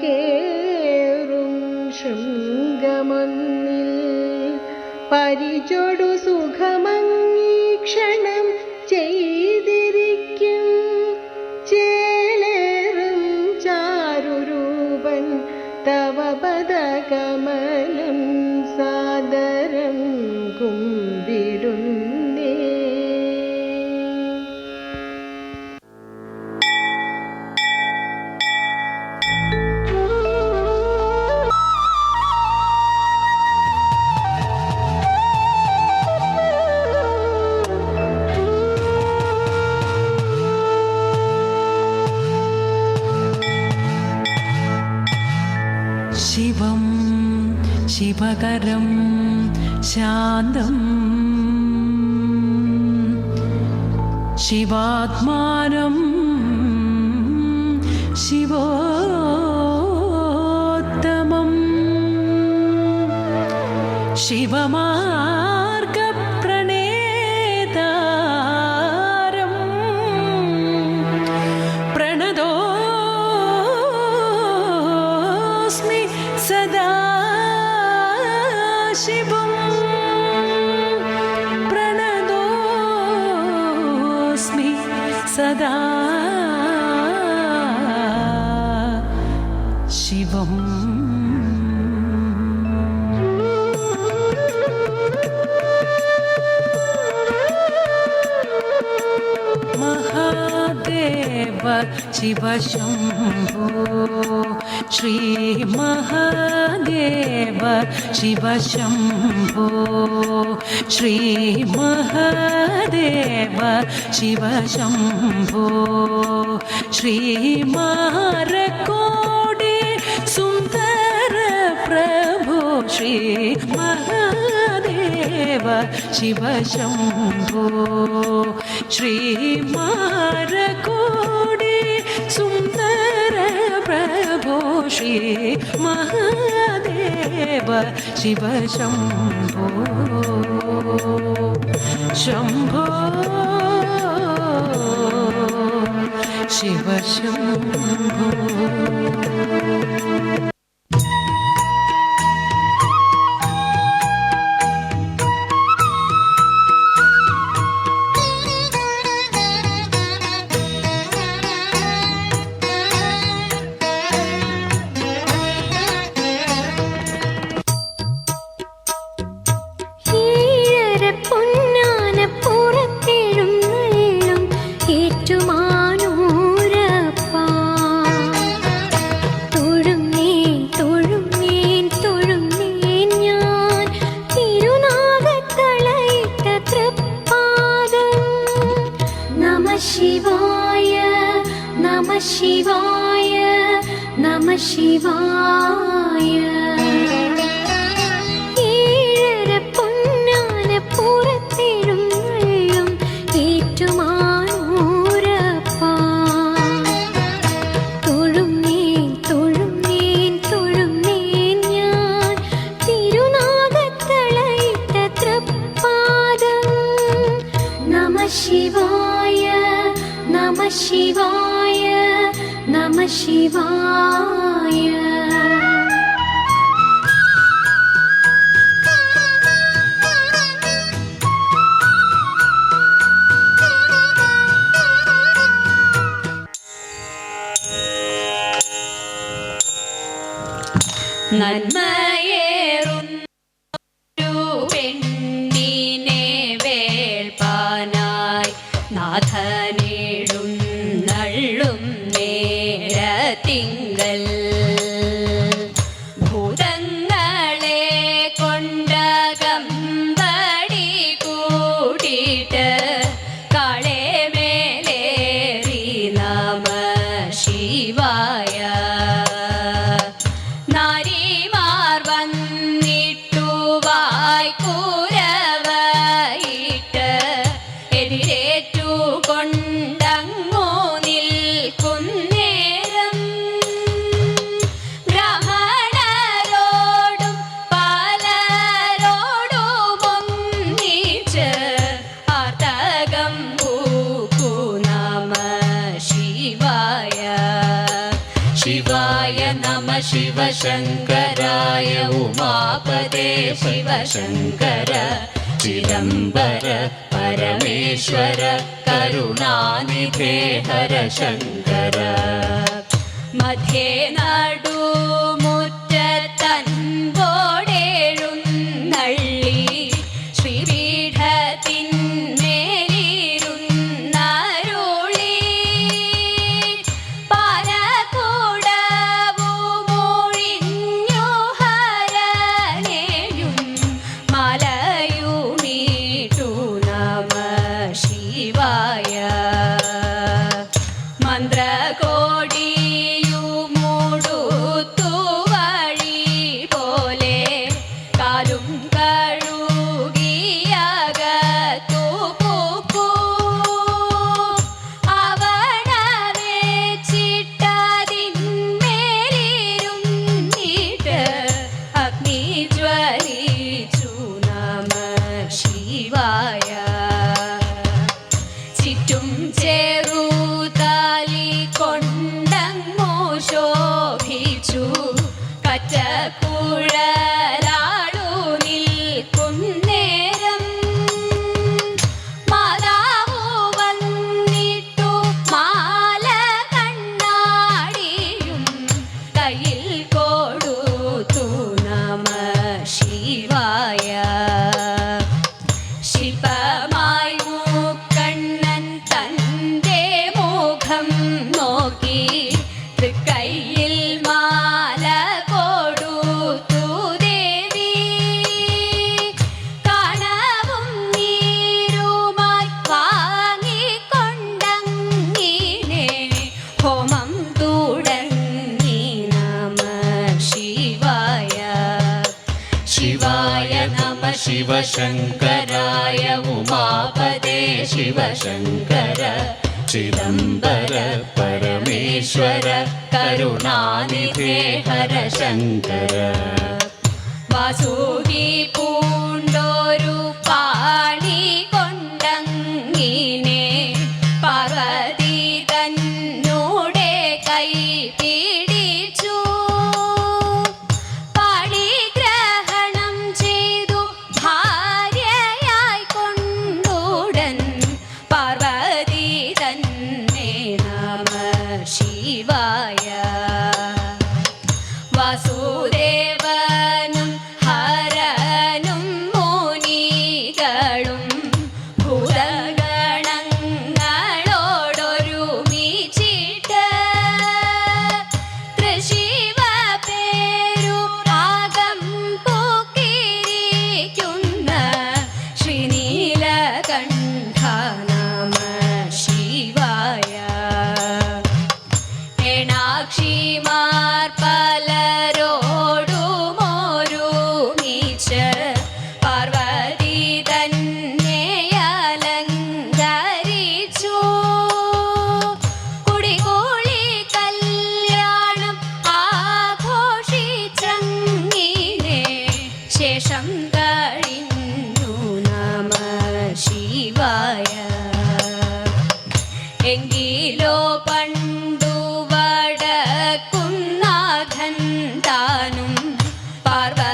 കേറും ശൃംഗമൊന്നിൽ പരിചൊടു സുഖമംഗീക്ഷണം ചെയ്തിരിക്കും ചേലേറും ചാരുരൂപൻ തവ പദകമലം സാദരം കുമ്പിടുന്നേ. ശിവം ശിവകരം ശാന്തം ശിവാത്മാനം ശിവോത്തമം ശിവമാർഗപ്രണേതാരം പ്രണതോസ്മി സദാ ശിവം പ്രണതോസ്മി സദാ ശിവം. മഹാദേവ ശിവശംഭോ ശ്രീ മഹാദേവ ശിവശംഭോ ശ്രീ മഹാദേവ ശിവശംഭോ ശ്രീ മാരക്കോടി സുന്ദര പ്രഭോ ശ്രീ മഹാദേവ ശിവശംഭോ ശ്രീ മാരക്കോടി സുന്ദര പ്രഭോ ശ്രീ മഹാദേവ ശിവശംഭോ ശംഭോ ശിവശംഭോ. ശിവായ നമഃ ശിവായ നമഃ ശിവായ. ഏഴര പൊന്നാന പുറത്തെഴുന്നള്ളും ഏറ്റുമാനൂരപ്പാ. തൊഴുന്നേൻ തൊഴുന്നേൻ തൊഴുന്നേൻ ഞാൻ തിരുനാഗത്തളയിട്ട തൃപ്പാദം. നമഃ ശിവായ നമഃ ശിവായ നമഃ ശിവായ. നന്മയേറുന്നൊരു പെണ്ണിനെ വേൾപ്പാനായി നാഥനേടും നള്ളും നേരത്തിങ്കൽ ഭൂതങ്ങളെ കൊണ്ടകമ്പടി കൂട്ടിട്ട് കാളെ മേലേറി നമഃ ശിവായ. നാരിമാർ വന്നിട്ടു വായ്ക്കൂരവയിട്ട് എതിരേറ്റു കൊണ്ടങ്ങോ നിൽക്കുന്നേരം ബ്രാഹ്മണരോടും പലരോടും ഒന്നിച്ച് ആർത്തകം പൂക്കു നമഃ ശിവായ. ശിവായ നമഃ ശിവശങ്കരായ ഉമാപദേ ശിവശങ്കര ചിദംബര പരമേശ്വര കരുണാനിധേ ഹര ശങ്കര മധ്യേ നടുമുറ്റത്തൻപോടെഴുന്നള്ളി ശ്രീപീഠത്തിന്മേലിരുന്നരുളി പാലകൂടവുമൊഴിഞ്ഞു ഹരനെയും മലയുമീട്ടു നമ ശിവായ മന്ത്രകോടിയുമുടുത്തു വഴി പോലെ കാലും കഴുകിയകത്തു പൂക്കൂ അവണ വെച്ചിട്ടതിന്മേലിരുന്നിട്ട് അഗ്നി ജ്വലിച്ചു നമ ശിവായ ചുറ്റും ചെറുതാലി കൊണ്ടങ്ങോ ശോഭിച്ചു കറ്റക്കുഴലാളു നിൽക്കുന്നേരം മാതാവു വന്നിട്ടു മാല കണ്ണാടിയും കയ്യിൽ കൊടുത്തു നമ ശിവായ ശില്പമായി മൂക്കണ്ണൻ തൻ്റെ മുഖം നോക്കി തൃക്കൈയിൽ മാല കൊടുത്തു ദേവി കാണവും നീരുമായി വാങ്ങിക്കൊണ്ടങ്ങിനെ ഹോമം തുടങ്ങി നമ ശിവായ ശിവായ നമ ശിവശങ്കരായ ഉമാപദേ ശിവശങ്കര ചിദംബര പരമേശ്വര കരുണാനിധേ ഹര ശങ്കര വാസുകി പൂണ്ടോരു പാണി കൊണ്ടങ്ങിനെ പാർവതി തന്നോടെ കൈ പിടിച്ചു പാണിഗ്രഹണം ചെയ്തു ഭാര്യയായി കൊണ്ടുടൻ പാർവതി തന്നെ നമ ശിവായ വാസുദേവനും ഹരനും മുനികളും ഭൂതഗണങ്ങളോടൊരുമിച്ചിട്ട് തൃശിവ പേരു രാഗം പൂക്കിരിക്കുന്ന ശ്രീനീലകണ്ഠ നമ ശിവായ ഏണാക്ഷിമാർ പലരോടുമൊരുമിച്ച് പാർവതി തന്നെ അലങ്കരിച്ചു കുടികൂളി കല്യാണം ആഘോഷിച്ചങ്ങിനെ ശേഷം കഴിഞ്ഞു നമ ശിവായ എങ്കിലോ പണ്ടു വടക്കുന്നാഥൻ താനും പാർവതിയോടുടൻ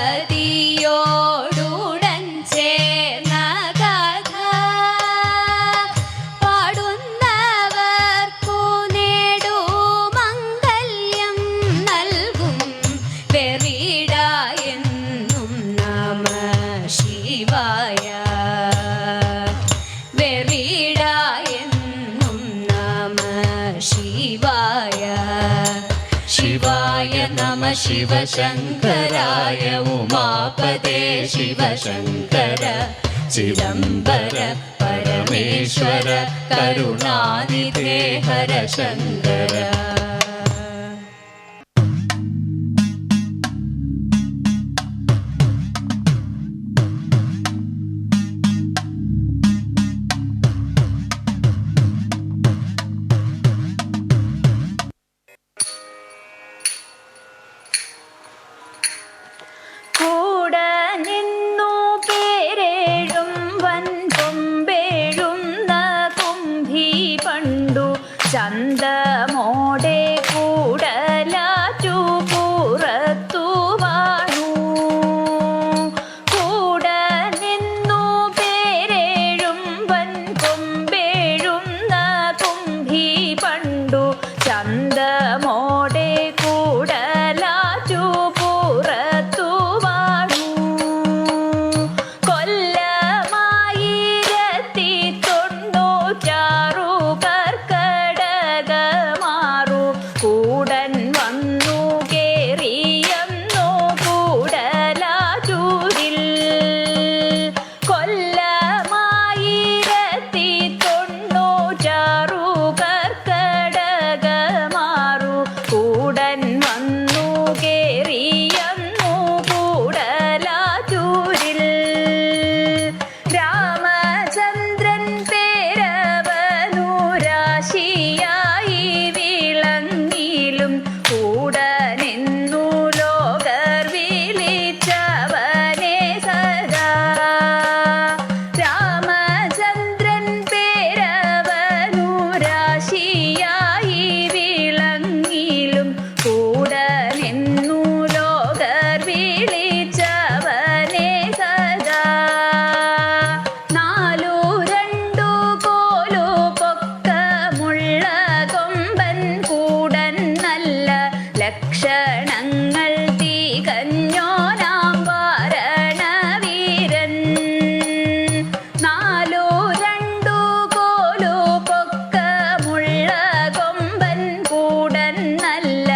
ചേർന്ന കഥ പാടുന്നവർക്കു നേടുമംഗല്യം നൽകും വെറിടായെന്നും നമ ശിവായ വെറിടായെന്നും നമ ശിവായ ശിവായ നമ ശിവശങ്കരായ ഉമാപദേ ശിവശങ്കര ചിദംബര പരമേശ്വര കരുണാനിധേ ഹര ശങ്കര കൂട നിന്നു പേരേഴും വൻകൊമ്പേഴുന്ന കുംഭി പണ്ടു ചന്തമോടെ ലക്ഷണങ്ങൾ തികഞ്ഞോനാം വാരണവീരൻ. 4 2 കോലു പൊക്കമുള്ള കൊമ്പൻ കൂടൻ നല്ല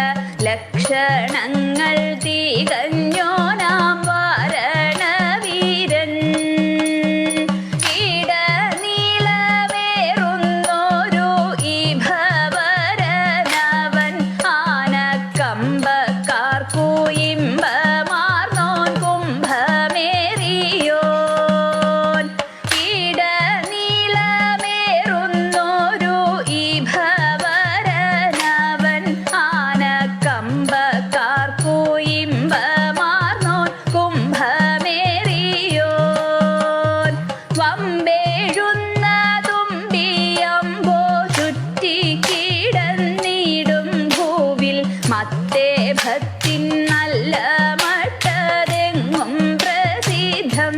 ലക്ഷണങ്ങൾ തികഞ്ഞോനാം വാരണവീരൻ. ഇടനീളമേറുന്നൊരു ഈ ഭവരനവൻ ആനക്കമ്പക്കാർക്കു ഇമ്പമാർന്നോൻ കുംഭമേറിയോൻ. ഇടനീളമേറുന്നൊരു ഈ ഭവരനവൻ ആനക്കമ്പക്കാർക്കു ഇമ്പമാർന്നോൻ കുംഭമേറിയോൻ. വമ്പേഴുന്ന തുമ്പിയമ്പോ ചുറ്റിക്കിടന്നിടും ഭൂവിൽ മത്തേ ഭത്തിൻ നല്ല മട്ടതെങ്ങും പ്രസിദ്ധം.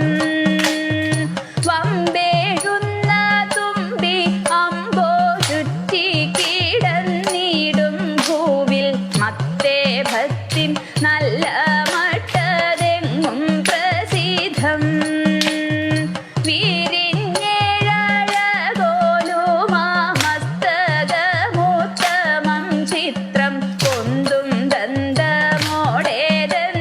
വമ്പേഴുന്ന തുമ്പി അമ്പോ ചുറ്റിക്കിടന്നിടും ഭൂവിൽ മത്തേ ഭത്തിൻ നല്ല മട്ടതെങ്ങും പ്രസിദ്ധം. വിരിഞ്ഞേഴഴകോലുമാമസ്തകമുത്തമം ചിത്രം പൊന്തും ദന്തമോടേതൻ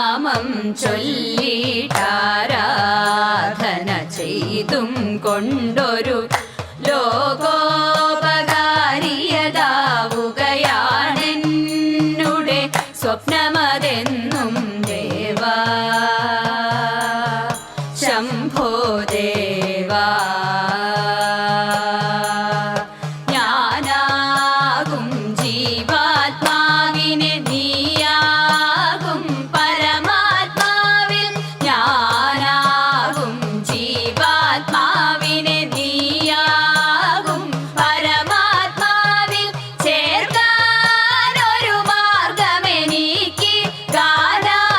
നാമം ചൊല്ലിട്ടാരാധന ചെയ്തും കൊണ്ടൊരു ലോകോപകാരിയതാവുകയാണെന്നുടെ സ്വപ്നമതെന്നും ദേവാ ശംഭോ ദേവാ ഞാനാകും ജീവാത്മാവിനെ നീയാകും പരമാത്മാവിൽ ഞാനാകും ജീവാത്മാവിനെ നീയാകും പരമാത്മാവിൽ ചേർക്കാനൊരു മാർഗമെനിക്ക് ഗാനാർച്ചനാഖിലം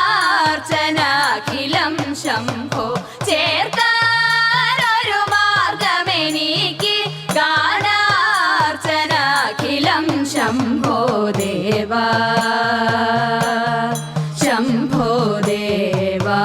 ശംഭോ ചേർക്കാനൊരു മാർഗമെനിക്ക് ഗാനാർച്ചനാഖിലം ശംഭോ ദേവാ ശംഭോ ദേവാ